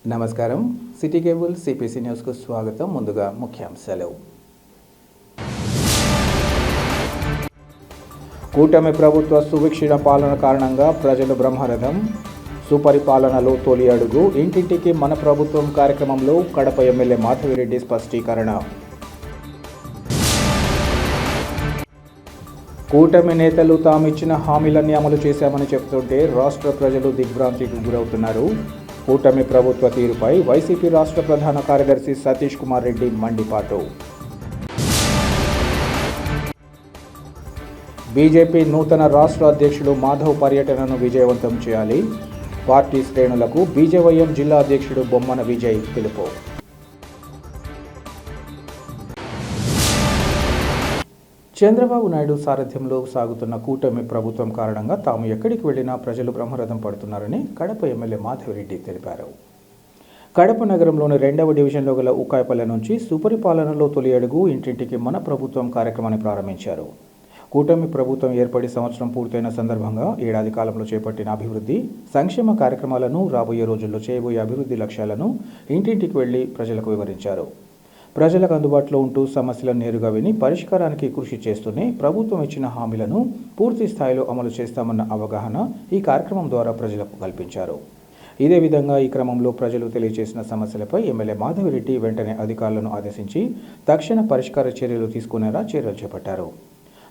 నమస్కారం. City cable CPC న్యూస్కు స్వాగతం. ముందుగా ముఖ్యాంశాలు. కూటమి ప్రభుత్వ సువిక్షణ పాలన కారణంగా ప్రజలు బ్రహ్మరథం. సుపరిపాలనలో తొలి అడుగు ఇంటింటికి మన ప్రభుత్వం కార్యక్రమంలో కడప ఎమ్మెల్యే మాధవిరెడ్డి స్పష్టీకరణ. కూటమి నేతలు తామిచ్చిన హామీలన్నీ అమలు చేశామని చెబుతుంటే రాష్ట్ర ప్రజలు దిగ్భ్రాంతికి గురవుతున్నారు. కూటమి ప్రభుత్వ తీరుపై వైసీపీ రాష్ట్ర ప్రధాన కార్యదర్శి సతీష్ కుమార్ రెడ్డి మండిపాటు. బీజేపీ నూతన రాష్ట్ర అధ్యక్షుడు మాధవ్ పర్యటనను విజయవంతం చేయాలి. పార్టీ శ్రేణులకు బీజేవైఎం జిల్లా అధ్యక్షుడు బొమ్మన విజయ్ పిలుపు. చంద్రబాబు నాయుడు సారథ్యంలో సాగుతున్న కూటమి ప్రభుత్వం కారణంగా తాము ఎక్కడికి వెళ్లినా ప్రజలు బ్రహ్మరథం పడుతున్నారని కడప ఎమ్మెల్యే మాధవిరెడ్డి తెలిపారు. కడప నగరంలోని 2వ డివిజన్లో గల ఉకాయపల్లె నుంచి సుపరిపాలనలో తొలి అడుగు ఇంటింటికి మన ప్రభుత్వం కార్యక్రమాన్ని ప్రారంభించారు. కూటమి ప్రభుత్వం ఏర్పడి సంవత్సరం పూర్తయిన సందర్భంగా ఏడాది కాలంలో చేపట్టిన అభివృద్ధి సంక్షేమ కార్యక్రమాలను, రాబోయే రోజుల్లో చేయబోయే అభివృద్ధి లక్ష్యాలను ఇంటింటికి వెళ్లి ప్రజలకు వివరించారు. ప్రజలకు అందుబాటులో ఉంటూ సమస్యలను నేరుగా విని పరిష్కారానికి కృషి చేస్తూనే ప్రభుత్వం ఇచ్చిన హామీలను పూర్తి స్థాయిలో అమలు చేస్తామన్న అవగాహన ఈ కార్యక్రమం ద్వారా ప్రజలకు కల్పించారు. ఇదే విధంగా ఈ క్రమంలో ప్రజలు తెలియజేసిన సమస్యలపై ఎమ్మెల్యే మాధవిరెడ్డి వెంటనే అధికారులను ఆదేశించి తక్షణ పరిష్కార చర్యలు తీసుకునేలా చర్యలు చేపట్టారు.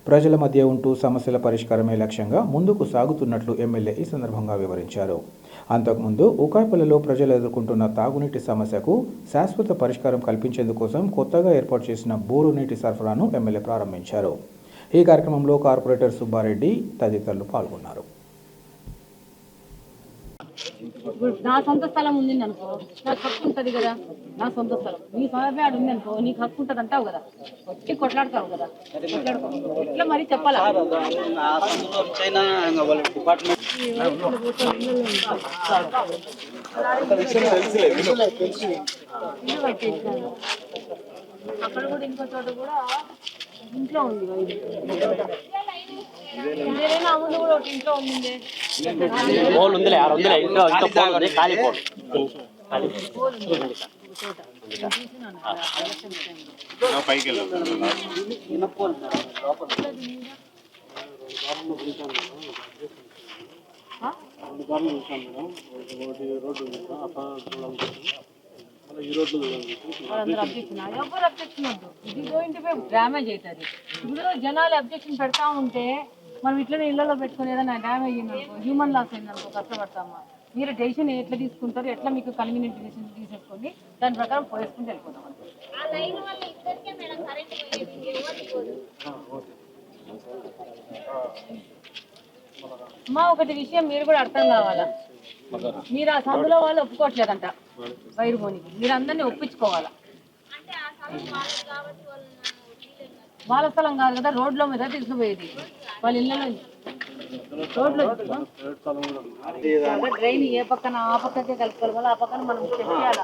ప్రజల మధ్య ఉంటూ సమస్యల పరిష్కారమే లక్ష్యంగా ముందుకు సాగుతున్నట్లు ఎమ్మెల్యే ఈ సందర్భంగా వివరించారు. అంతకుముందు ఉకాయపల్లిలో ప్రజలు ఎదుర్కొంటున్న తాగునీటి సమస్యకు శాశ్వత పరిష్కారం కల్పించేందుకోసం కొత్తగా ఏర్పాటు చేసిన బోరు నీటి సరఫరాను ఎమ్మెల్యే ప్రారంభించారు. ఈ కార్యక్రమంలో కార్పొరేటర్ సుబ్బారెడ్డి తదితరులు పాల్గొన్నారు. నా సొంత స్థలం ఉంది అనుకో, నాకు హక్కు ఉంటుంది కదా. నా సొంత స్థలం నీ సొంత ఆడు ఉంది అనుకో, నీకు హక్కు ఉంటుంది అంటావు కదా. వచ్చి కొట్లాడతావు కదా, కొట్లాడుకో. ఇట్లా మరి చెప్పాలా? అక్కడ కూడా ఇంకో చోట కూడా ఇంట్లో ఉంది. అమ్ములు కూడా ఒకటి ఇంట్లో ఉంది. ఎవరు అబ్జెక్షన్ వద్దు. ఇది ఇంటిపై డ్యామేజ్ అవుతుంది. ఇప్పుడు జనాలు అబ్జెక్షన్ పెడతా ఉంటే మనం ఇట్లనే ఇళ్లలో పెట్టుకుని ఏదైనా డ్యామేజ్ అయిందనుకో, హ్యూమన్ లాస్ అయిందనుకో, కష్టపడతామా? మీరు డెసిషన్ ఎట్లా తీసుకుంటారు, ఎట్లా మీకు కన్వీనియంట్ డెసిషన్ తీసేసుకోండి, దాని ప్రకారం పోయేసుకుంటూ వెళ్ళిపోతాం. అమ్మా, ఒకటి విషయం మీరు కూడా అర్థం కావాలా. మీరు ఆ సందులో వాళ్ళు ఒప్పుకోవట్లేదంట వైరు పోనీకి. మీరు అందరినీ ఒప్పించుకోవాలా. వాళ్ళ స్థలం కాదు కదా, రోడ్ల మీద తీసుకుపోయేది. వాళ్ళ ఇళ్ళలో రోడ్లో డ్రైన్ ఏ పక్కన ఆ పక్కకే కలుపుకోవాలి. వాళ్ళు ఆ పక్కన మనం చెక్ చేయాలి.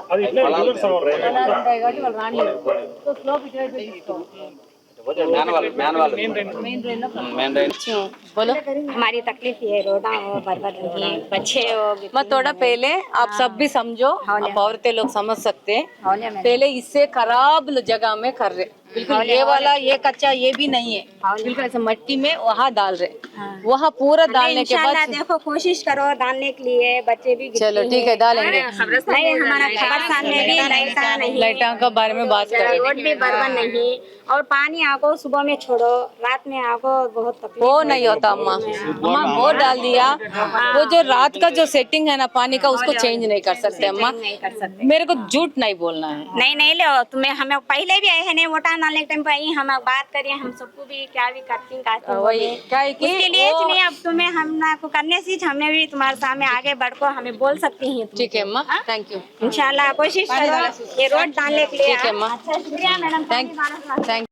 ఉంటాయి కాబట్టి వాళ్ళు రానియరు. సో స్లోప్ ఇటువైపు తీసుకోవాలి. बोलो, हमारी तकलीफ ये रोडा हो, बर्बाद नहीं, बच्चे हो। मैं थोड़ा पहले आप सब भी समझो, आप औरतें लोग समझ सकते हैं। पहले इससे खराब जगह में कर रहे, बिल्कुल ये वाला ये कच्चा ये भी नहीं है, बिल्कुल ऐसे मट्टी में वहाँ डाल रहे। वहाँ पूरा डालने के बाद देखो कोशिश करो डालने के लिए, बच्चे भी चलो ठीक है डालेंगे। नहीं, हमारा खबरस्तान में भी लाइटा का बारे में बात करें। रोड भी बर्बाद नहीं, और पानी आपको सुबह में छोड़ो, रात में आपको बहुत तकलीफ। वो नहीं होता अम्मा, अम्मा वो डाल दिया। वो जो रात का जो सेटिंग है ना पानी का, उसको चेंज नहीं कर सकते अम्मा। नहीं कर सकते। मेरे को झूठ नहीं बोलना है। नहीं नहीं लो, तुम्हें हमें पहले भी आए हैं नहीं, वोटा डालने के टाइम पे आई, हम बात करिए, हम सबको भी क्या भी करती वही क्या है कि उसके लिए नहीं, अब तुम्हें हम ना को करने से हमें भी तुम्हारे सामने आगे बढ़ को हमें बोल सकती हैं। ठीक है अम्मा, थैंक यू। इंशाल्लाह कोशिश करो ये रोड डालने के लिए। ठीक है अम्मा, अच्छा शुक्रिया मैडम, थैंक।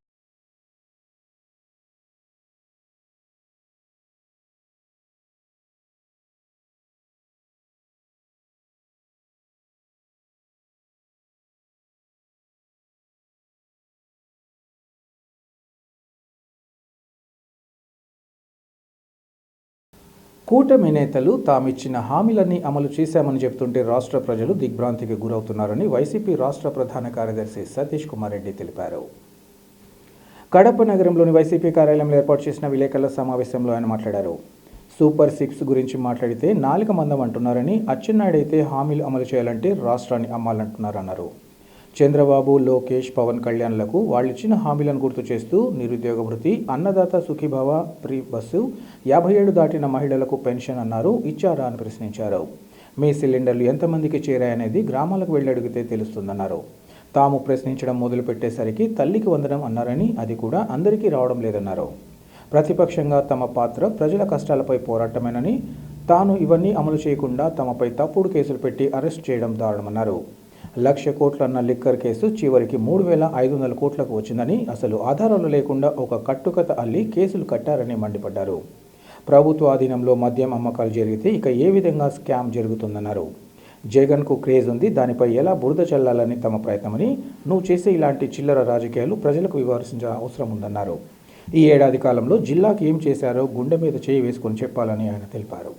కూటమి నేతలు తామిచ్చిన హామీలన్నీ అమలు చేశామని చెబుతుంటే రాష్ట్ర ప్రజలు దిగ్భ్రాంతికి గురవుతున్నారని వైసీపీ రాష్ట్ర ప్రధాన కార్యదర్శి సతీష్ కుమార్ రెడ్డి తెలిపారు. కడప నగరంలోని వైసీపీ కార్యాలయంలో ఏర్పాటు చేసిన విలేకరుల సమావేశంలో ఆయన మాట్లాడారు. సూపర్ 6 గురించి మాట్లాడితే నాలుక మందం అంటున్నారని, అచ్చెన్నాయుడు అయితే హామీలు అమలు చేయాలంటే రాష్ట్రాన్ని అమ్మాలంటున్నారన్నారు. చంద్రబాబు, లోకేష్, పవన్ కళ్యాణ్లకు వాళ్ళిచ్చిన హామీలను గుర్తు చేస్తూ నిరుద్యోగ భృతి, అన్నదాత సుఖీభవ, ఫ్రీ బస్సు, 57 దాటిన మహిళలకు పెన్షన్ అన్నారు. ఇచ్చారా అని ప్రశ్నించారు. మీ సిలిండర్లు ఎంతమందికి చేరాయనేది గ్రామాలకు వెళ్ళి అడిగితే తెలుస్తుందన్నారు. తాము ప్రశ్నించడం మొదలుపెట్టేసరికి తల్లికి వందనం అన్నారని, అది కూడా అందరికీ రావడం లేదన్నారు. ప్రతిపక్షంగా తమ పాత్ర ప్రజల కష్టాలపై పోరాటమేనని, తాను ఇవన్నీ అమలు చేయకుండా తమపై తప్పుడు కేసులు పెట్టి అరెస్ట్ చేయడం దారుణమన్నారు. 1,00,000 కోట్లన్న లిక్కర్ కేసు చివరికి 3,500 కోట్లకు వచ్చిందని, అసలు ఆధారాలు లేకుండా ఒక కట్టుకథ అల్లి కేసులు కట్టారని మండిపడ్డారు. ప్రభుత్వ ఆధీనంలో మద్యం అమ్మకాలు జరిగితే ఇక ఏ విధంగా స్కామ్ జరుగుతుందన్నారు. జగన్కు క్రేజ్ ఉంది, దానిపై ఎలా బురద చల్లాలని తమ ప్రయత్నమని, నువ్వు చేసే ఇలాంటి చిల్లర రాజకీయాలు ప్రజలకు వివరించాల్సిన అవసరం ఉందన్నారు. ఈ ఏడాది కాలంలో జిల్లాకు ఏం చేశారో గుండె మీద చేయి వేసుకొని చెప్పాలని ఆయన తెలిపారు.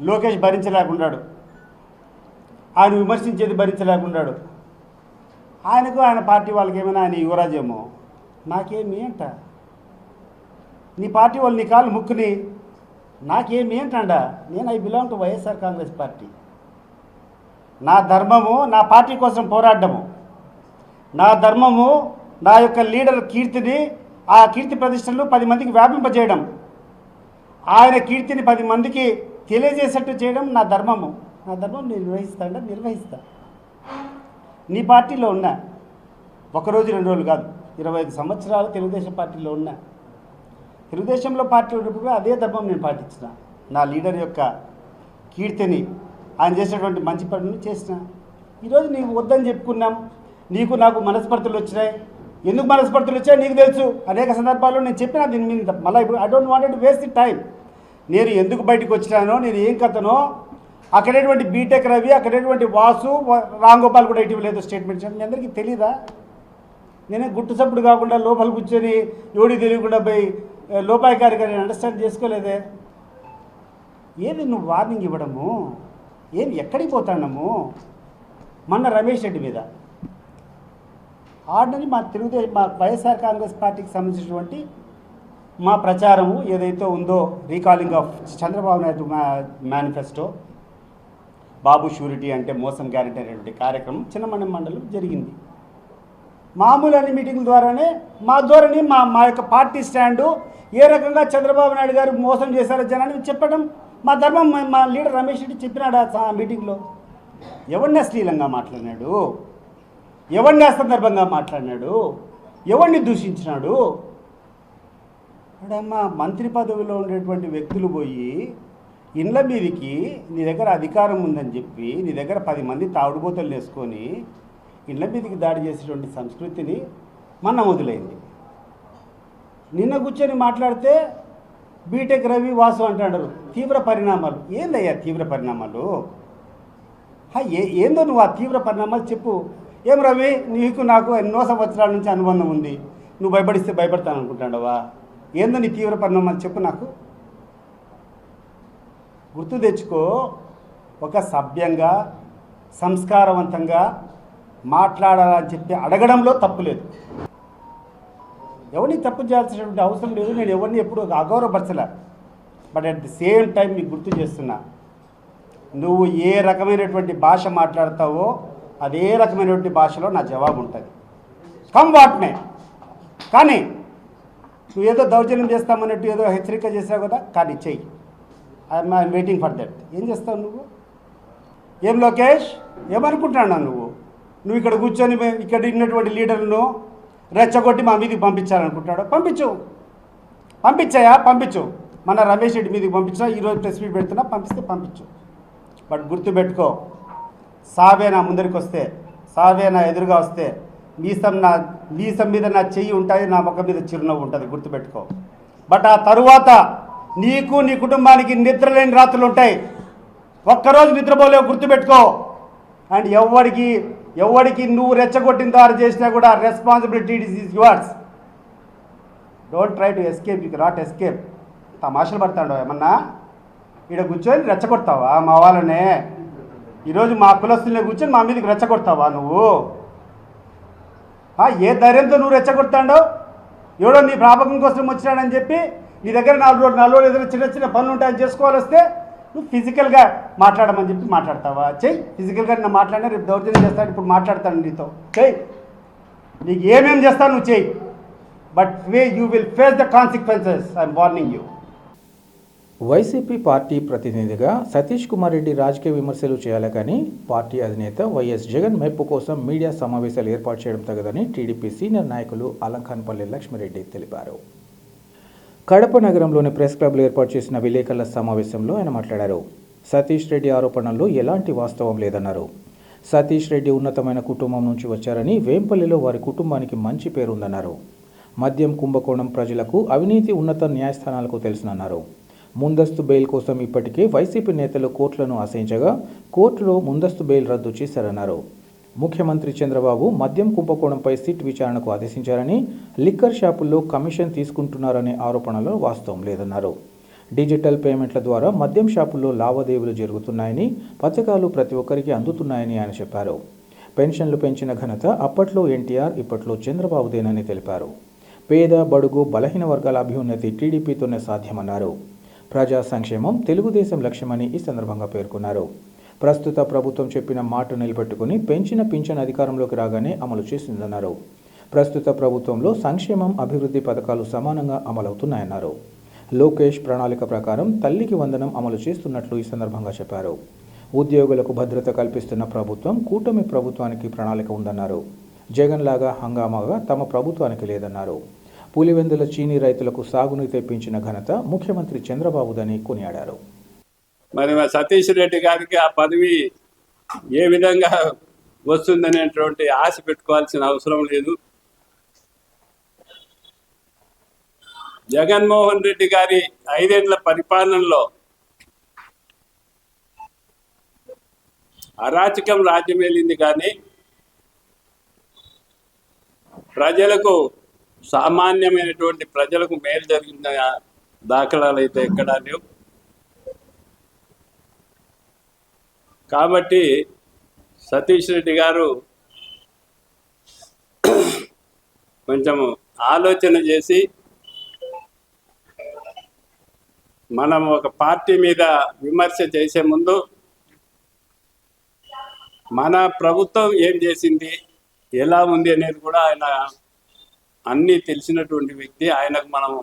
లోకేష్ భరించలేకున్నాడు, ఆయన విమర్శించేది భరించలేకున్నాడు. ఆయనకు ఆయన పార్టీ వాళ్ళకి ఏమైనా ఆయన యువరాజేమో, నాకేమి అంట, నీ పార్టీ వాళ్ళు నీ కాళ్ళు ముక్కుని నాకేమి ఏంటండ, నేను I belong to YSR Congress party. నా ధర్మము నా పార్టీ కోసం పోరాడము, నా ధర్మము నా యొక్క లీడర్ కీర్తిని, ఆ కీర్తి ప్రతిష్టలు 10 మందికి వ్యాపింపజేయడం, ఆయన కీర్తిని 10 మందికి తెలియజేసేట్టు చేయడం నా ధర్మము. నా ధర్మం నేను నిర్వహిస్తా. నీ పార్టీలో ఉన్నా, 1 రోజు 2 రోజులు కాదు, 25 సంవత్సరాలు తెలుగుదేశం పార్టీలో ఉన్నా. తెలుగుదేశంలో పార్టీ ఉన్నప్పుడు అదే ధర్మం నేను పాటించిన. నా లీడర్ యొక్క కీర్తిని, ఆయన చేసినటువంటి మంచి పనులు చేసిన. ఈరోజు నీవు వద్దని చెప్పుకున్నాం, నీకు నాకు మనస్పర్ధలు వచ్చినాయి. ఎందుకు మనస్పర్ధలు వచ్చాయో నీకు తెలుసు. అనేక సందర్భాల్లో నేను చెప్పినా దీని మీద. మళ్ళీ ఇప్పుడు I don't want to waste the time. నేను ఎందుకు బయటకు వచ్చినానో, నేను ఏం కథనో, అక్కడేటువంటి బీటెక్ రవి, అక్కడేటువంటి వాసు, రాంగోపాల్ కూడా ఇటీవల లేదు స్టేట్మెంట్. మీ అందరికీ తెలీదా? నేనే గుట్టు సప్పుడు కాకుండా లోపల కూర్చొని ఎవడికి తెలియకుండా పోయి లోపాయికారిగా నేను అండర్స్టాండ్ చేసుకోలేదే. ఏది నువ్వు వార్నింగ్ ఇవ్వడము, ఏది ఎక్కడికి పోతాడము? మొన్న రమేష్ రెడ్డి మీద ఆర్డినరీ మా వైఎస్ఆర్ కాంగ్రెస్ పార్టీకి సంబంధించినటువంటి మా ప్రచారము ఏదైతే ఉందో, recalling of Chandrababu Naidu manifesto, Babu surety అంటే మోసం గ్యారెంటీ అనేటువంటి కార్యక్రమం చిన్నమండ మండలం జరిగింది. మామూలు అన్ని మీటింగ్ల ద్వారానే మా ధోరణి, మా యొక్క పార్టీ స్టాండు ఏ రకంగా చంద్రబాబు నాయుడు గారు మోసం చేశారో జనాన్ని చెప్పడం మా ధర్మం. మా లీడర్ రమేష్ రెడ్డి చెప్పినాడు ఆ మీటింగ్లో. ఎవరిని అశ్లీలంగా మాట్లాడినాడు, ఎవరిని అసందర్భంగా మాట్లాడినాడు, ఎవరిని దూషించినాడు? అమ్మా, మంత్రి పదవిలో ఉండేటువంటి వ్యక్తులు పోయి ఇండ్ల మీదకి నీ దగ్గర అధికారం ఉందని చెప్పి నీ దగ్గర 10 మంది తాగుడుబోతలు వేసుకొని ఇండ్ల మీదకి దాడి చేసేటువంటి సంస్కృతిని మొన్న మొదలైంది. నిన్న కూర్చొని మాట్లాడితే బీటెక్ రవి, వాసు అంటాడు తీవ్ర పరిణామాలు. ఏందయ్యా తీవ్ర పరిణామాలు? ఏందో నువ్వు ఆ తీవ్ర పరిణామాలు చెప్పు. ఏం రవి, నీకు నాకు ఎన్నో సంవత్సరాల నుంచి అనుబంధం ఉంది, నువ్వు భయపడిస్తే భయపడతాను అనుకుంటాడవా? ఏందో నీ తీవ్ర పరిణామాలు చెప్పు నాకు. గుర్తు తెచ్చుకో. ఒక సభ్యంగా సంస్కారవంతంగా మాట్లాడాలని చెప్పి అడగడంలో తప్పు లేదు. ఎవరిని తప్పు చేయాల్సినటువంటి అవసరం లేదు. నేను ఎవరిని ఎప్పుడు అగౌరవపరచలే. But at the same time మీకు గుర్తు చేస్తున్నా, నువ్వు ఏ రకమైనటువంటి భాష మాట్లాడతావో అదే రకమైనటువంటి భాషలో నా జవాబు ఉంటుంది. కమ్ వాట్నే. కానీ నువ్వు ఏదో దౌర్జన్యం చేస్తామన్నట్టు ఏదో హెచ్చరిక చేసావు కదా, కానీ చెయ్యి. I'm waiting for that. ఏం చేస్తావు నువ్వు? ఏం లోకేష్, ఏమనుకుంటున్నావు నువ్వు ఇక్కడ కూర్చొని ఇక్కడ ఉన్నటువంటి లీడర్లను రెచ్చగొట్టి మా మీదకి పంపించాలనుకుంటున్నాడు? పంపించు. మన రమేష్ రెడ్డి మీదకి పంపించా, ఈరోజు ప్రెస్ మీట్ పెడుతున్నా, పంపించు. బట్ గుర్తుపెట్టుకో, సావే నా ముందరికి వస్తే, సావే నా ఎదురుగా వస్తే మీసం మీద నా చెయ్యి ఉంటుంది, నా ముఖం మీద చిరునవ్వు ఉంటుంది. గుర్తుపెట్టుకో. బట్ ఆ తరువాత నీకు నీ కుటుంబానికి నిద్రలేని రాత్రులు ఉంటాయి. ఒక్కరోజు నిద్రపోలేవు, గుర్తుపెట్టుకో. అండ్ ఎవరికి నువ్వు రెచ్చగొట్టిన దారి చేసినా కూడా responsibility is yours. Don't try to escape, you cannot escape. తమాషలు పడతాడు ఏమన్నా? ఇక్కడ కూర్చొని రెచ్చగొడతావా మా వాళ్ళనే? ఈరోజు మా కులస్తులనే కూర్చొని మా మీదకి రెచ్చగొడతావా నువ్వు? ఏ ధైర్యంతో నువ్వు రెచ్చగొడతాడో? ఎవడో నీ ప్రాపకం కోసం వచ్చినాడని చెప్పి నీ దగ్గర 4 రోజులు ఏదైనా చిన్న చిన్న పనులు ఉంటాయని చేసుకోవాలి వస్తే నువ్వు ఫిజికల్గా మాట్లాడమని చెప్పి మాట్లాడతావా? చెయ్యి. ఫిజికల్గా నేను మాట్లాడినా రేపు దౌర్జన్యం చేస్తాను, ఇప్పుడు మాట్లాడతాను నీతో. చెయ్యి, నీకు ఏమేం చేస్తాను నువ్వు చెయ్యి. But you will face the consequences. I'm warning you. YCP party ప్రతినిధిగా సతీష్ కుమార్ రెడ్డి రాజకీయ విమర్శలు చేయాలి కానీ పార్టీ అధినేత వైఎస్ జగన్ మెప్పు కోసం మీడియా సమావేశాలు ఏర్పాటు చేయడం తగదని టీడీపీ సీనియర్ నాయకులు అలంకాన్పల్లి లక్ష్మిరెడ్డి తెలిపారు. కడప నగరంలోని ప్రెస్ క్లబ్లో ఏర్పాటు చేసిన విలేకరుల సమావేశంలో ఆయన మాట్లాడారు. సతీష్ రెడ్డి ఆరోపణల్లో ఎలాంటి వాస్తవం లేదన్నారు. సతీష్ రెడ్డి ఉన్నతమైన కుటుంబం నుంచి వచ్చారని, వేంపల్లిలో వారి కుటుంబానికి మంచి పేరుందన్నారు. మద్యం కుంభకోణం ప్రజలకు, అవినీతి ఉన్నత న్యాయస్థానాలకు తెలుసునన్నారు. ముందస్తు బెయిల్ కోసం ఇప్పటికే వైసీపీ నేతలు కోర్టులను ఆశ్రయించగా కోర్టులో ముందస్తు బెయిల్ రద్దు చేశారన్నారు. ముఖ్యమంత్రి చంద్రబాబు మద్యం కుంభకోణంపై సిట్ విచారణకు ఆదేశించారని, లిక్కర్ షాపుల్లో కమిషన్ తీసుకుంటున్నారనే ఆరోపణలో వాస్తవం లేదన్నారు. డిజిటల్ పేమెంట్ల ద్వారా మద్యం షాపుల్లో లావాదేవీలు జరుగుతున్నాయని, పథకాలు ప్రతి ఒక్కరికి అందుతున్నాయని ఆయన చెప్పారు. పెన్షన్లు పెంచిన ఘనత అప్పట్లో ఎన్టీఆర్, ఇప్పట్లో చంద్రబాబుదేనని తెలిపారు. పేద, బడుగు, బలహీన వర్గాల అభ్యున్నతి టీడీపీతోనే సాధ్యమన్నారు. ప్రజా సంక్షేమం తెలుగుదేశం లక్ష్యమని ఈ సందర్భంగా పేర్కొన్నారు. ప్రస్తుత ప్రభుత్వం చెప్పిన మాట నిలబెట్టుకుని పెంచిన పింఛన్ అధికారంలోకి రాగానే అమలు చేసిందన్నారు. ప్రస్తుత ప్రభుత్వంలో సంక్షేమం, అభివృద్ధి పథకాలు సమానంగా అమలవుతున్నాయన్నారు. లోకేష్ ప్రణాళిక ప్రకారం తల్లికి వందనం అమలు చేస్తున్నట్లు ఈ సందర్భంగా చెప్పారు. ఉద్యోగులకు భద్రత కల్పిస్తున్న ప్రభుత్వం కూటమి ప్రభుత్వానికి ప్రణాళిక ఉందన్నారు. జగన్ లాగా హంగామాగా తమ ప్రభుత్వానికి లేదన్నారు. పులివెందుల చీనీ రైతులకు సాగునీరు తెప్పించిన ఘనత ముఖ్యమంత్రి చంద్రబాబుదని కొనియాడారు. మరి సతీష్ రెడ్డి గారికి ఆ పదవి ఏ విధంగా వస్తుందనేటువంటి ఆశ పెట్టుకోవాల్సిన అవసరం లేదు. జగన్మోహన్ రెడ్డి గారి 5 ఏళ్ల పరిపాలనలో అరాచకం రాజ్యమేలింది కానీ ప్రజలకు, సామాన్యమైనటువంటి ప్రజలకు మేలు జరిగిన దాఖలాలు అయితే ఎక్కడా లేవు. కాబట్టి సతీష్ రెడ్డి గారు కొంచెం ఆలోచన చేసి మనం ఒక పార్టీ మీద విమర్శ చేసే ముందు మన ప్రభుత్వం ఏం చేసింది, ఎలా ఉంది అనేది కూడా ఆయన అన్నీ తెలిసినటువంటి వ్యక్తి. ఆయనకు మనం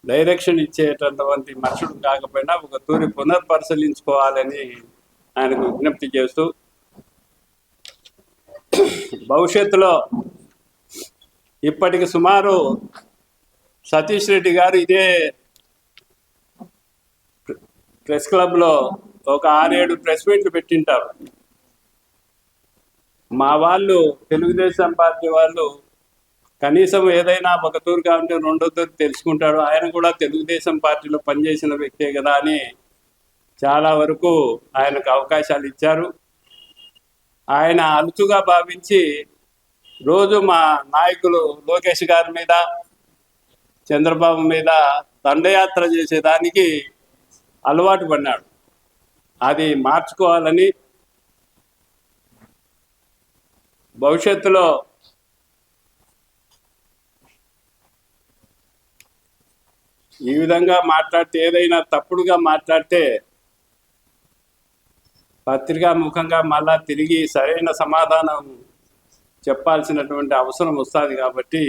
డైరెక్షన్ ఇచ్చేటటువంటి మనుషుడు కాకపోయినా ఒక తూరి పునర్పరిశీలించుకోవాలని ఆయనకు విజ్ఞప్తి చేస్తూ, భవిష్యత్తులో ఇప్పటికి సుమారు సతీష్ రెడ్డి గారు ఇదే ప్రెస్ క్లబ్లో ఒక 6-7 ప్రెస్ మీట్లు పెట్టింటారు. మా వాళ్ళు, తెలుగుదేశం పార్టీ వాళ్ళు కనీసం ఏదైనా ఒక తూరు కావాలంటే 2వ తూరు తెలుసుకుంటాడు. ఆయన కూడా తెలుగుదేశం పార్టీలో పనిచేసిన వ్యక్తే కదా అని చాలా వరకు ఆయనకు అవకాశాలు ఇచ్చారు. ఆయన అలుచుగా భావించి రోజు మా నాయకులు లోకేష్ గారి మీద, చంద్రబాబు మీద దండయాత్ర చేసేదానికి అలవాటు పడినాడు. అది మార్చుకోవాలని, భవిష్యత్తులో ఈ విధంగా మాట్లాడితే, ఏదైనా తప్పుడుగా మాట్లాడితే పత్రికా ముఖంగా మళ్ళా తిరిగి సరైన సమాధానం చెప్పాల్సినటువంటి అవసరం వస్తుంది. కాబట్టి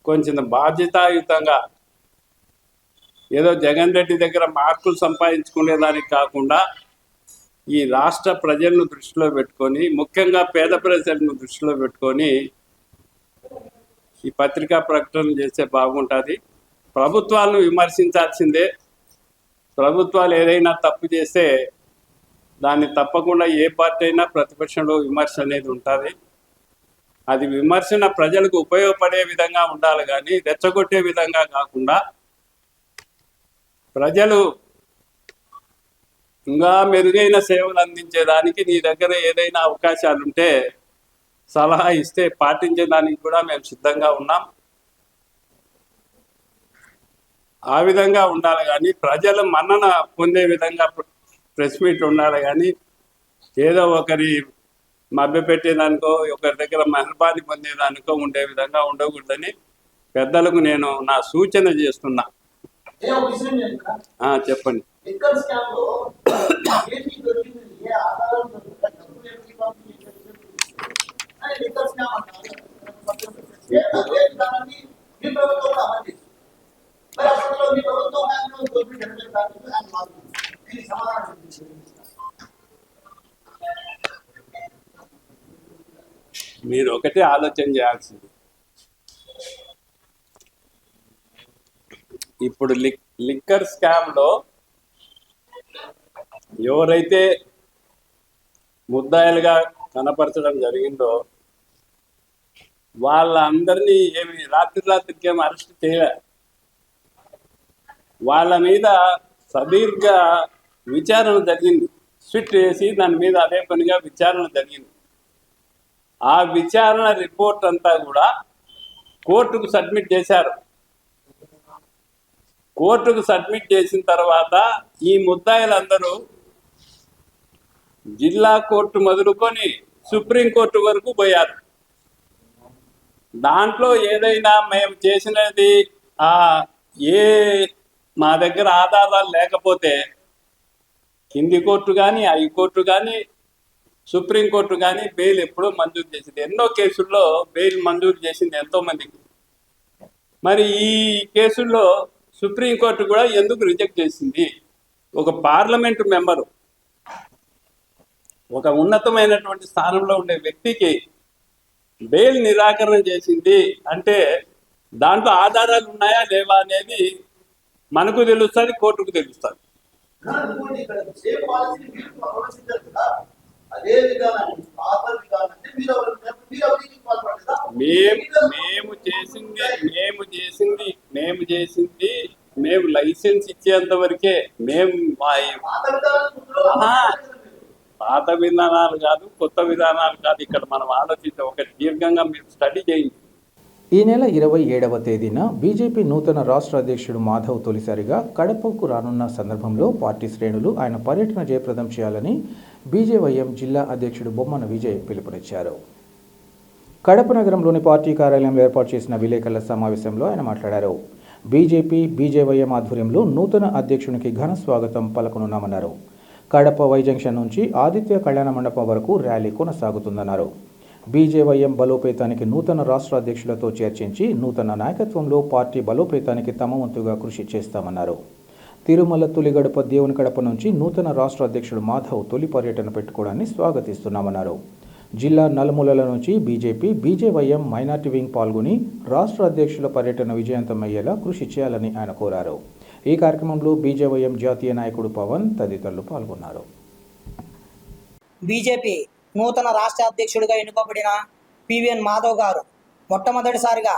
కొంచెం బాధ్యతాయుతంగా, ఏదో జగన్ రెడ్డి దగ్గర మార్కులు సంపాదించుకునేదానికి కాకుండా ఈ రాష్ట్ర ప్రజలను దృష్టిలో పెట్టుకొని, ముఖ్యంగా పేద ప్రజలను దృష్టిలో పెట్టుకొని ఈ పత్రికా ప్రకటన చేస్తే బాగుంటుంది. ప్రభుత్వాలను విమర్శించాల్సిందే. ప్రభుత్వాలు ఏదైనా తప్పు చేస్తే దాన్ని తప్పకుండా ఏ పార్టీ అయినా ప్రతిపక్షంలో విమర్శ అనేది ఉంటుంది. అది విమర్శన ప్రజలకు ఉపయోగపడే విధంగా ఉండాలి కానీ రెచ్చగొట్టే విధంగా కాకుండా, ప్రజలు ఇంకా మెరుగైన సేవలు అందించేదానికి నీ దగ్గర ఏదైనా అవకాశాలు ఉంటే సలహా ఇస్తే పాటించేదానికి కూడా మేము సిద్ధంగా ఉన్నాం. ఆ విధంగా ఉండాలి కానీ ప్రజల మన్నన పొందే విధంగా ప్రెస్ మీట్ ఉండాలి కానీ ఏదో ఒకరి మభ్యపెట్టేదానికో ఒకరి దగ్గర మెహర్బానీ పొందేదానికో ఉండే విధంగా ఉండకూడదని పెద్దలకు నేను నా సూచన చేస్తున్నా. చెప్పండి. మీరు ఒకటే ఆలోచన చేయాల్సింది, ఇప్పుడు లిక్కర్ స్కామ్లో ఎవరైతే ముద్దాయిలుగా కనపరచడం జరిగిందో వాళ్ళందరినీ ఏమి రాత్రికి ఏమి అరెస్ట్ చేయలే. వాళ్ళ మీద సుదీర్ఘ విచారణ జరిగింది. స్విట్ వేసి దాని మీద అదే పనిగా విచారణ జరిగింది. ఆ విచారణ రిపోర్ట్ అంతా కూడా కోర్టుకు సబ్మిట్ చేశారు. కోర్టుకు సబ్మిట్ చేసిన తర్వాత ఈ ముద్దాయిలందరూ జిల్లా కోర్టు మొదలుకొని సుప్రీంకోర్టు వరకు పోయారు. దాంట్లో ఏదైనా మేము చేసినది మా దగ్గర ఆధారాలు లేకపోతే కింది కోర్టు కానీ హైకోర్టు కానీ సుప్రీంకోర్టు కానీ బెయిల్ ఎప్పుడూ మంజూరు చేసింది. ఎన్నో కేసుల్లో బెయిల్ మంజూరు చేసింది ఎంతోమందికి. మరి ఈ కేసుల్లో సుప్రీంకోర్టు కూడా ఎందుకు రిజెక్ట్ చేసింది? ఒక పార్లమెంటు మెంబరు, ఒక ఉన్నతమైనటువంటి స్థానంలో ఉండే వ్యక్తికి బెయిల్ నిరాకరణ చేసింది అంటే దాంట్లో ఆధారాలు ఉన్నాయా లేవా అనేది మనకు తెలుస్తుంది, కోర్టుకు తెలుస్తుంది. మేము లైసెన్స్ ఇచ్చేంత వరకే. మేము పాత విధానాలు కాదు, కొత్త విధానాలు కాదు. ఇక్కడ మనం ఆలోచించే ఒక దీర్ఘంగా మీరు స్టడీ చేయండి. ఈ నెల 27వ తేదీన బీజేపీ నూతన రాష్ట్ర అధ్యక్షుడు మాధవ్ తొలిసారిగా కడపకు రానున్న సందర్భంలో పార్టీ శ్రేణులు ఆయన పర్యటన జయప్రదం చేయాలని బీజేవైఎం జిల్లా అధ్యక్షుడు బొమ్మన విజయ్ పిలుపునిచ్చారు. కడప నగరంలోని పార్టీ కార్యాలయంలో ఏర్పాటు చేసిన విలేకరుల సమావేశంలో ఆయన మాట్లాడారు. బీజేపీ బీజేవైఎం ఆధ్వర్యంలో నూతన అధ్యక్షునికి ఘన స్వాగతం పలకనున్నామన్నారు. కడప వై జంక్షన్ నుంచి ఆదిత్య కళ్యాణ మండపం వరకు ర్యాలీ కొనసాగుతుందన్నారు. బీజేవైఎం బలోపేతానికి నూతన రాష్ట్ర అధ్యక్షులతో చర్చించి నూతన నాయకత్వంలో పార్టీ బలోపేతానికి తమ వంతుగా కృషి చేస్తామన్నారు. తిరుమల తొలి గడప దేవుని కడప నుంచి నూతన రాష్ట్ర అధ్యక్షుడు మాధవ్ తొలి పర్యటన పెట్టుకోవడాన్ని స్వాగతిస్తున్నామన్నారు. జిల్లా నలుమూలల నుంచి బీజేపీ బీజేవైఎం మైనార్టీ వింగ్ పాల్గొని రాష్ట్ర అధ్యక్షుల పర్యటన విజయవంతమయ్యేలా కృషి చేయాలని ఆయన కోరారు. ఈ కార్యక్రమంలో బీజేవైఎం జాతీయ నాయకుడు పవన్ తదితరులు పాల్గొన్నారు. బీజేపీ నూతన రాష్ట్ర అధ్యక్షుడిగా ఎన్నుకోబడిన పివిఎన్ మాధవ్ గారు మొట్టమొదటిసారిగా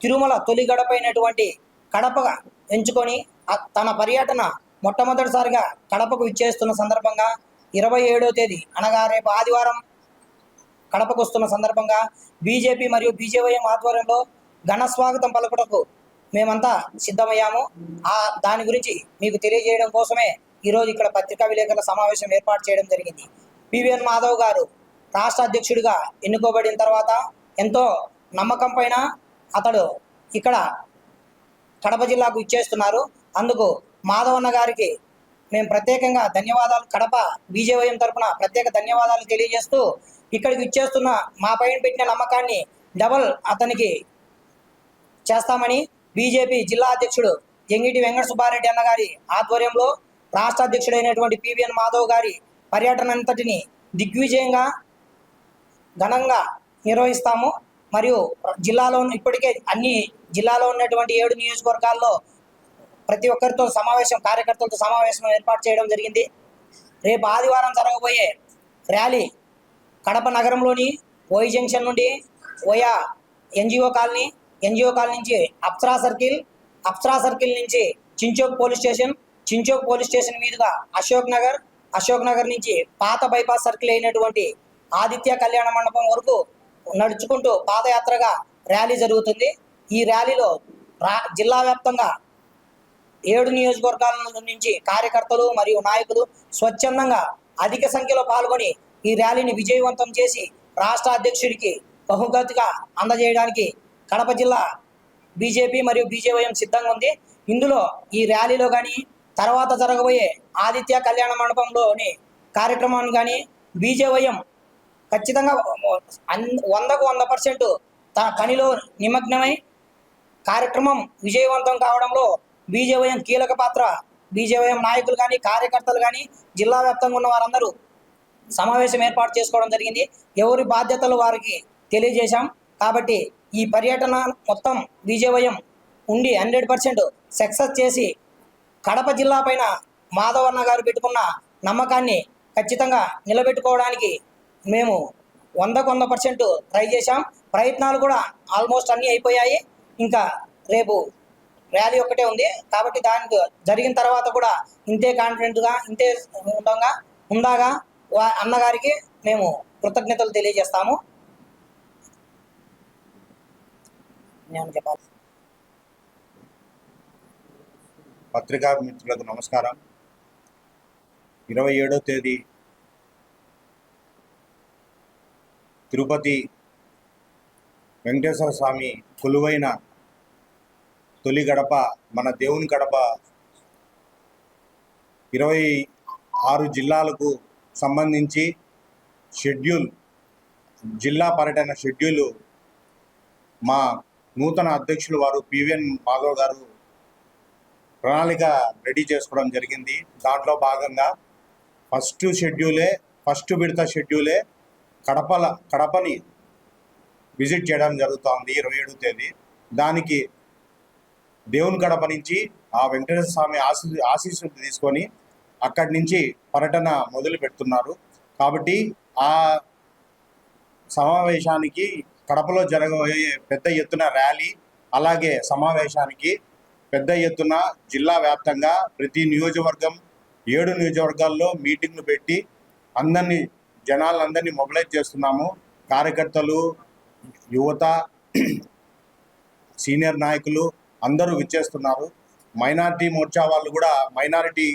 తిరుమల తొలి గడపైనటువంటి కడపగా ఎంచుకొని తన పర్యటన మొట్టమొదటిసారిగా కడపకు విచ్చేస్తున్న సందర్భంగా 27వ తేదీ అనగా రేపు ఆదివారం కడపకు వస్తున్న సందర్భంగా బీజేపీ మరియు బీజేవైఎం ఆధ్వర్యంలో ఘన స్వాగతం పలుకుటకు మేమంతా సిద్ధమయ్యాము. దాని గురించి మీకు తెలియజేయడం కోసమే ఈరోజు ఇక్కడ పత్రికా విలేకరుల సమావేశం ఏర్పాటు చేయడం జరిగింది. పివిఎన్ మాధవ్ గారు రాష్ట్ర అధ్యక్షుడిగా ఎన్నుకోబడిన తర్వాత ఎంతో నమ్మకం పైన అతడు ఇక్కడ కడప జిల్లాకు ఇచ్చేస్తున్నారు. అందుకు మాధవన్న గారికి మేము ప్రత్యేకంగా ధన్యవాదాలు, కడప బీజేవైఎం తరఫున ప్రత్యేక ధన్యవాదాలు తెలియజేస్తూ ఇక్కడికి ఇచ్చేస్తున్న మా పైన పెట్టిన నమ్మకాన్ని డబల్ అతనికి చేస్తామని బీజేపీ జిల్లా అధ్యక్షుడు జంగిటి వెంకట సుబ్బారెడ్డి అన్న గారి ఆధ్వర్యంలో రాష్ట్ర అధ్యక్షుడైనటువంటి పివిఎన్ మాధవ్ గారి పర్యటన అంతటిని దిగ్విజయంగా ఘనంగా నిర్వహిస్తాము. మరియు జిల్లాలో ఇప్పటికే అన్ని జిల్లాలో ఉన్నటువంటి 7 నియోజకవర్గాల్లో ప్రతి ఒక్కరితో కార్యకర్తలతో సమావేశం ఏర్పాటు చేయడం జరిగింది. రేపు ఆదివారం జరగబోయే ర్యాలీ కడప నగరంలోని ఓయి జంక్షన్ నుండి ఓయా ఎన్జిఓ కాలనీ నుంచి అప్సరా సర్కిల్ నుంచి చించోక్ పోలీస్ స్టేషన్ మీదుగా అశోక్ నగర్ నుంచి పాత బైపాస్ సర్కిల్ అయినటువంటి ఆదిత్య కళ్యాణ మండపం వరకు నడుచుకుంటూ పాదయాత్రగా ర్యాలీ జరుగుతుంది. ఈ ర్యాలీలో జిల్లా వ్యాప్తంగా 7 నియోజకవర్గాల నుంచి కార్యకర్తలు మరియు నాయకులు స్వచ్ఛందంగా అధిక సంఖ్యలో పాల్గొని ఈ ర్యాలీని విజయవంతం చేసి రాష్ట్ర అధ్యక్షుడికి బహుమతిగా అందజేయడానికి కడప జిల్లా బీజేపీ మరియు బీజేవైఎం సిద్ధంగా ఉంది. ఇందులో ఈ ర్యాలీలో కానీ తర్వాత జరగబోయే ఆదిత్య కళ్యాణ మండపంలోని కార్యక్రమాన్ని కానీ బీజేవైఎం ఖచ్చితంగా 100% తన పనిలో నిమగ్నమై కార్యక్రమం విజయవంతం కావడంలో బీజేవైఎం కీలక పాత్ర. బీజేవైఎం నాయకులు కానీ కార్యకర్తలు కానీ జిల్లా వ్యాప్తంగా ఉన్న వారందరూ సమావేశం ఏర్పాటు చేసుకోవడం జరిగింది. ఎవరి బాధ్యతలు వారికి తెలియజేశాం. కాబట్టి ఈ పర్యటన మొత్తం బీజేవైఎం ఉండి 100% సక్సెస్ చేసి కడప జిల్లా పైన మాధవన్న గారు పెట్టుకున్న నమ్మకాన్ని ఖచ్చితంగా నిలబెట్టుకోవడానికి మేము 100% ట్రై చేశాం. ప్రయత్నాలు కూడా ఆల్మోస్ట్ అన్నీ అయిపోయాయి. ఇంకా రేపు ర్యాలీ ఒక్కటే ఉంది. కాబట్టి దానికి జరిగిన తర్వాత కూడా ఇంతే కాన్ఫిడెంట్గా ఇంతే ఉందాగా అన్నగారికి మేము కృతజ్ఞతలు తెలియజేస్తాము. నేను చెప్పాలి. పత్రికా మిత్రులకు నమస్కారం. 27వ తేదీ తిరుపతి వెంకటేశ్వర స్వామి కొలువైన తొలి గడప మన దేవుని గడప 26 జిల్లాలకు సంబంధించి జిల్లా పర్యటన షెడ్యూలు మా నూతన అధ్యక్షులు వారు పివిఎన్ మాధవ్ గారు ప్రణాళిక రెడీ చేసుకోవడం జరిగింది. దాంట్లో భాగంగా ఫస్ట్ విడత షెడ్యూలే కడపని విజిట్ చేయడం జరుగుతోంది 27వ తేదీ. దానికి దేవుని గడప నుంచి ఆ వెంకటేశ్వర స్వామి ఆశీస్సులు తీసుకొని అక్కడి నుంచి పర్యటన మొదలు పెడుతున్నారు. కాబట్టి ఆ సమావేశానికి కడపలో జరగబోయే పెద్ద ఎత్తున ర్యాలీ, అలాగే సమావేశానికి పెద్ద ఎత్తున జిల్లా వ్యాప్తంగా ప్రతి నియోజకవర్గం 7 నియోజకవర్గాల్లో మీటింగ్లు పెట్టి జనాలందరినీ మొబిలైజ్ చేస్తున్నాము. కార్యకర్తలు, యువత, సీనియర్ నాయకులు అందరూ విచ్చేస్తున్నారు. మైనారిటీ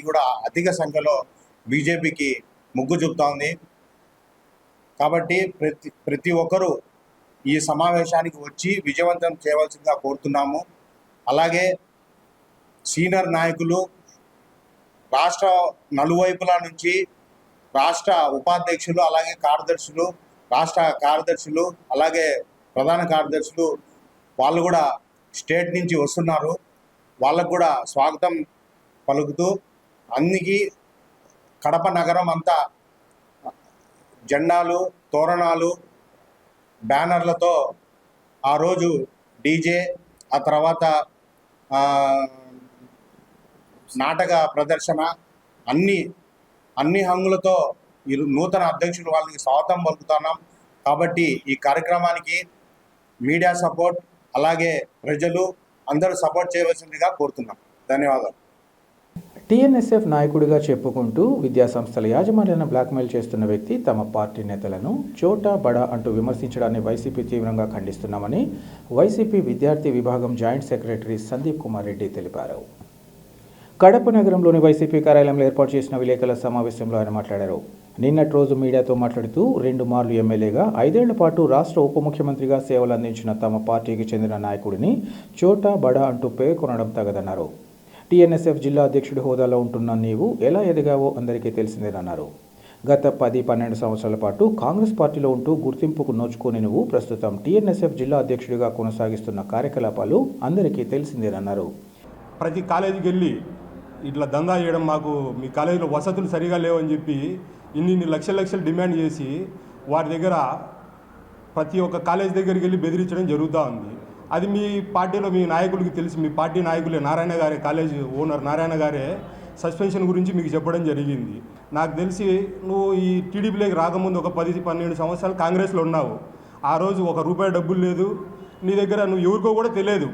కూడా అధిక సంఖ్యలో బీజేపీకి మొగ్గు చూపుతోంది. కాబట్టి ప్రతి ఒక్కరూ ఈ సమావేశానికి వచ్చి విజయవంతం చేయవలసిందిగా కోరుతున్నాము. అలాగే సీనియర్ నాయకులు రాష్ట్ర నలువైపుల నుంచి రాష్ట్ర ఉపాధ్యక్షులు, అలాగే కార్యదర్శులు, రాష్ట్ర కార్యదర్శులు, అలాగే ప్రధాన కార్యదర్శులు వాళ్ళు కూడా స్టేట్ నుంచి వస్తున్నారు. వాళ్ళకు కూడా స్వాగతం పలుకుతూ అన్నికి కడప నగరం అంతా జెండాలు, తోరణాలు, బ్యానర్లతో ఆ రోజు డీజే, ఆ తర్వాత నాటక ప్రదర్శన అన్ని హంగులతో ఈ నూతన అధ్యక్షులు వాళ్ళకి స్వాగతం పలుకుతున్నాం. కాబట్టి ఈ కార్యక్రమానికి మీడియా సపోర్ట్, అలాగే ప్రజలు అందరూ సపోర్ట్ చేయవలసిందిగా కోరుతున్నాం. ధన్యవాదాలు. టీఎన్ఎస్ఎఫ్ నాయకుడిగా చెప్పుకుంటూ విద్యాసంస్థల యాజమాన్యాలను బ్లాక్మెయిల్ చేస్తున్న వ్యక్తి తమ పార్టీ నేతలను చోటా బడా అంటూ విమర్శించడాన్ని వైసీపీ తీవ్రంగా ఖండిస్తున్నామని వైసీపీ విద్యార్థి విభాగం జాయింట్ సెక్రటరీ సందీప్ కుమార్ రెడ్డి తెలిపారు. కడప నగరంలోని వైసీపీ కార్యాలయంలో ఏర్పాటు చేసిన విలేకరుల సమావేశంలో ఆయన మాట్లాడారు. నిన్నటి రోజు మీడియాతో మాట్లాడుతూ 2 మార్లు ఎమ్మెల్యేగా 5 ఏళ్ల పాటు రాష్ట్ర ఉప ముఖ్యమంత్రిగా సేవలు అందించిన తమ పార్టీకి చెందిన నాయకుడిని చోటా బడా అంటూ పేర్కొనడం తగదన్నారు. టీఎన్ఎస్ఎఫ్ జిల్లా అధ్యక్షుడి హోదాలో ఉంటున్న నీవు ఎలా ఎదిగావో అందరికీ తెలిసిందేనన్నారు. గత 10-12 సంవత్సరాల పాటు కాంగ్రెస్ పార్టీలో ఉంటూ గుర్తింపుకు నోచుకొని నువ్వు ప్రస్తుతం టీఎన్ఎస్ఎఫ్ జిల్లా అధ్యక్షుడిగా కొనసాగిస్తున్న కార్యకలాపాలు అందరికీ తెలిసిందేనన్నారు. ప్రతి కాలేజీకి వెళ్ళి ఇట్లా దందా చేయడం, మాకు మీ కాలేజీలో వసతులు సరిగా లేవని చెప్పి ఇన్ని లక్షలు డిమాండ్ చేసి వారి దగ్గర ప్రతి ఒక్క కాలేజీ దగ్గరికి వెళ్ళి బెదిరించడం జరుగుతూ ఉంది. అది మీ పార్టీలో మీ నాయకులకి తెలిసి, మీ పార్టీ నాయకులే నారాయణ గారే, కాలేజీ ఓనర్ నారాయణ గారే సస్పెన్షన్ గురించి మీకు చెప్పడం జరిగింది. నాకు తెలిసి నువ్వు ఈ టీడీపీలోకి రాకముందు ఒక 10-12 సంవత్సరాలు కాంగ్రెస్లో ఉన్నావు. ఆ రోజు ₹1 డబ్బులు లేదు నీ దగ్గర, నువ్వు ఎవరికో కూడా తెలియదు.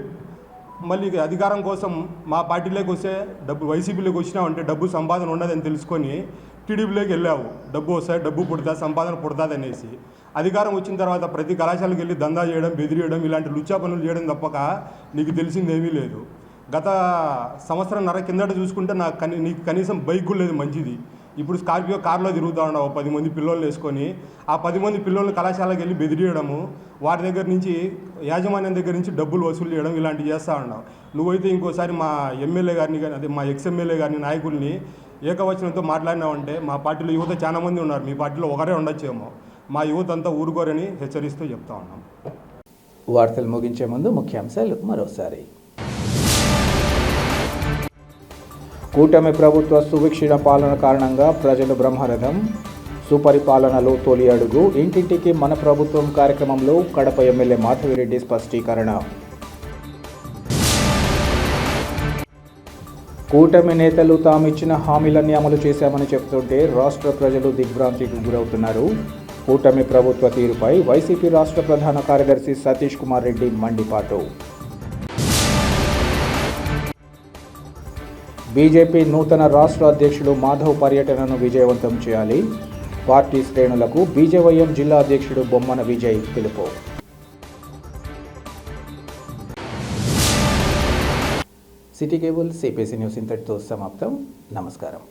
మళ్ళీ అధికారం కోసం మా పార్టీలోకి వస్తే వైసీపీలోకి వచ్చినావు అంటే డబ్బు సంపాదన ఉండదని తెలుసుకొని టీడీపీలోకి వెళ్ళావు. డబ్బు వస్తాయి, డబ్బు పుడుతుంది, సంపాదన పుడుతుంది అనేసి. అధికారం వచ్చిన తర్వాత ప్రతి కళాశాలకు వెళ్ళి దందా చేయడం, బెదిరియడం, ఇలాంటి లుచ్చా పనులు చేయడం తప్పక నీకు తెలిసిందేమీ లేదు. గత సంవత్సరంన్నర కిందట చూసుకుంటే నీకు కనీసం బైక్ కూడా లేదు మంచిది. ఇప్పుడు స్కార్పియో కార్లో తిరుగుతూ ఉన్నావు 10 మంది పిల్లలు వేసుకొని. ఆ 10 మంది పిల్లలు కళాశాలకు వెళ్ళి బెదిరియడము, వారి దగ్గర నుంచి యాజమాన్యం దగ్గర నుంచి డబ్బులు వసూలు చేయడం ఇలాంటివి చేస్తూ ఉన్నావు. నువ్వైతే ఇంకోసారి మా ఎమ్మెల్యే గారిని కానీ అదే మా ఎక్స్ఎమ్మెల్యే గారిని నాయకుల్ని ఏకవచనంతో మాట్లాడినావంటే మా పార్టీలో యువత చాలా మంది ఉన్నారు, మీ పార్టీలో ఒకరే ఉండొచ్చేమో, మా యువత అంతా ఊరుకోరని హెచ్చరిస్తూ చెప్తా ఉన్నాం. వార్తలు ముగించే ముందు ముఖ్యాంశాలు మరోసారి. కూటమి ప్రభుత్వ సువిక్షిణ పాలన కారణంగా ప్రజలు బ్రహ్మరథం, సుపరిపాలనలో తొలి అడుగు, ఇంటింటికి మన ప్రభుత్వం కార్యక్రమంలో కడప ఎమ్మెల్యే మాధవిరెడ్డి స్పష్టీకరణ. కూటమి నేతలు తామిచ్చిన హామీలన్నీ అమలు చేశామని చెబుతుంటే రాష్ట్ర ప్రజలు దిగ్భ్రాంతికి గురవుతున్నారు. కూటమి ప్రభుత్వ తీరుపై వైసీపీ రాష్ట్ర ప్రధాన కార్యదర్శి సతీష్ కుమార్ రెడ్డి మండిపాటు. బీజేపీ నూతన రాష్ట్ర అధ్యక్షుడు మాధవ్ పర్యటనను విజయవంతం చేయాలి. పార్టీ శ్రేణులకు బీజేవైఎం జిల్లా అధ్యక్షుడు బొమ్మన విజయ్ పిలుపు. సిటీ కేబుల్ సిపిసి న్యూస్ ఇంతటితో సమాప్తం. నమస్కారం.